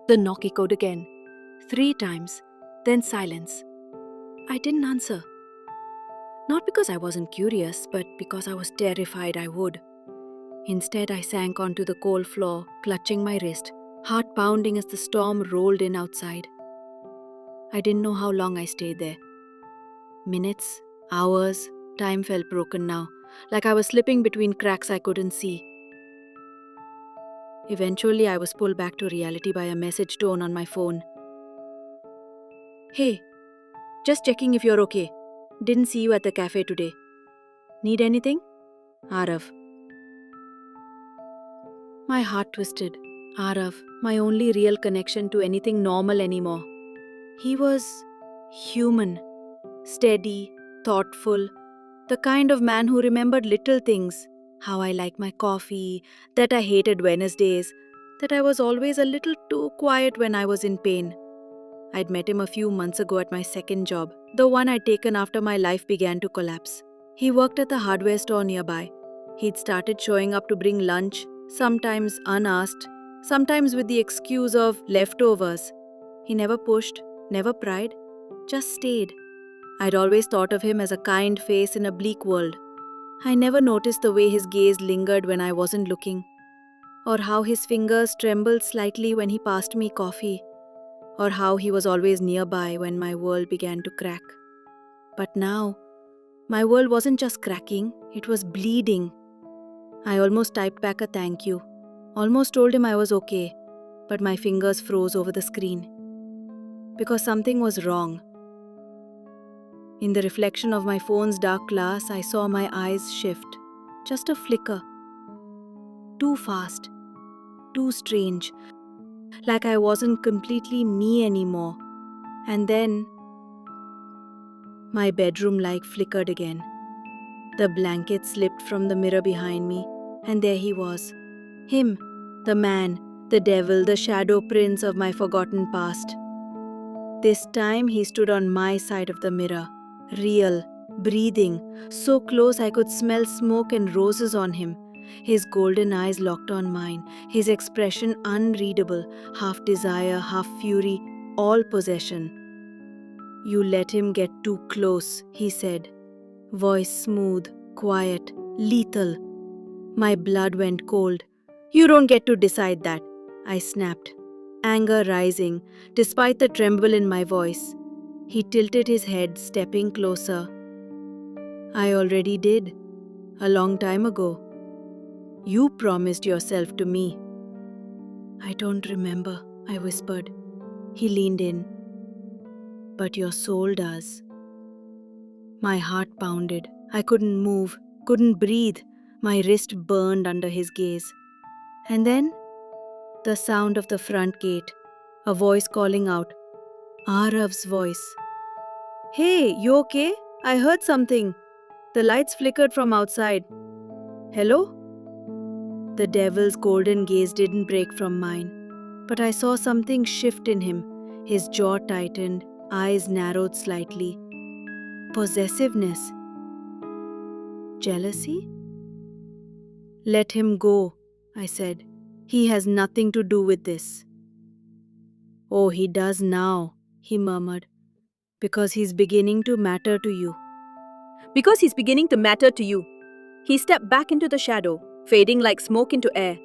The knock echoed again, 3 times, then silence. I didn't answer. Not because I wasn't curious, but because I was terrified I would. Instead, I sank onto the cold floor, clutching my wrist, heart pounding as the storm rolled in outside. I didn't know how long I stayed there. Minutes, hours, time felt broken now, like I was slipping between cracks I couldn't see. Eventually, I was pulled back to reality by a message tone on my phone. Hey, just checking if you're okay. Didn't see you at the cafe today. Need anything? Arav. My heart twisted. Arav, my only real connection to anything normal anymore. He was human, steady, thoughtful, the kind of man who remembered little things, how I like my coffee, that I hated Wednesdays, that I was always a little too quiet when I was in pain. I'd met him a few months ago at my second job, the one I'd taken after my life began to collapse. He worked at the hardware store nearby. He'd started showing up to bring lunch, sometimes unasked, sometimes with the excuse of leftovers. He never pushed, never pried, just stayed. I'd always thought of him as a kind face in a bleak world. I never noticed the way his gaze lingered when I wasn't looking, or how his fingers trembled slightly when he passed me coffee, or how he was always nearby when my world began to crack. But now, my world wasn't just cracking, it was bleeding. I almost typed back a thank you, almost told him I was okay, but my fingers froze over the screen. Because something was wrong. In the reflection of my phone's dark glass, I saw my eyes shift. Just a flicker. Too fast. Too strange. Like I wasn't completely me anymore. And then, my bedroom light flickered again. The blanket slipped from the mirror behind me, and there he was. Him, the man, the devil, the shadow prince of my forgotten past. This time he stood on my side of the mirror. Real, breathing, so close I could smell smoke and roses on him. His golden eyes locked on mine, his expression unreadable, half desire, half fury, all possession. You let him get too close, he said. Voice smooth, quiet, lethal. My blood went cold. You don't get to decide that, I snapped, anger rising, despite the tremble in my voice. He tilted his head, stepping closer. I already did, a long time ago. You promised yourself to me. I don't remember, I whispered. He leaned in. But your soul does. My heart pounded. I couldn't move, couldn't breathe. My wrist burned under his gaze. And then, the sound of the front gate, a voice calling out. Arav's voice. Hey, you okay? I heard something. The lights flickered from outside. Hello? The devil's golden gaze didn't break from mine, but I saw something shift in him. His jaw tightened, eyes narrowed slightly. Possessiveness. Jealousy? Let him go, I said. He has nothing to do with this. Oh, he does now, he murmured. Because he's beginning to matter to you. Because he's beginning to matter to you. He stepped back into the shadow, fading like smoke into air.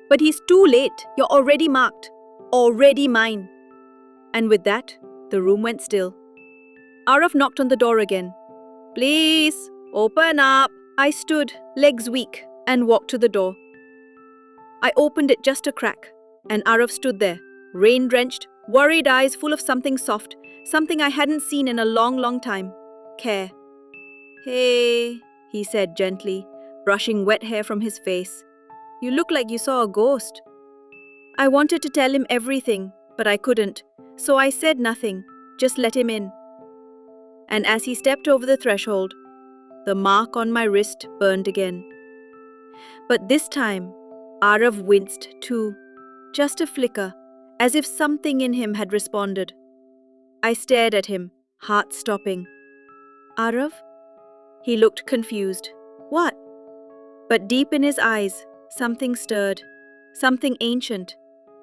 But he's too late. You're already marked. Already mine. And with that, the room went still. Arav knocked on the door again. Please, open up. I stood, legs weak, and walked to the door. I opened it just a crack, and Arav stood there, rain-drenched, worried eyes full of something soft, something I hadn't seen in a long, long time. Care. Hey, he said gently, brushing wet hair from his face. You look like you saw a ghost. I wanted to tell him everything, but I couldn't, so I said nothing, just let him in. And as he stepped over the threshold, the mark on my wrist burned again. But this time, Arav winced too, just a flicker, as if something in him had responded. I stared at him, heart stopping. Arav? He looked confused. What? But deep in his eyes, something stirred, something ancient,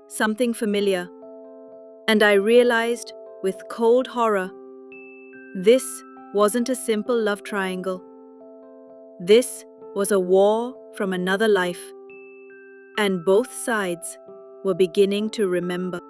something familiar. And I realized, with cold horror, this wasn't a simple love triangle. This was a war from another life, and both sides were beginning to remember.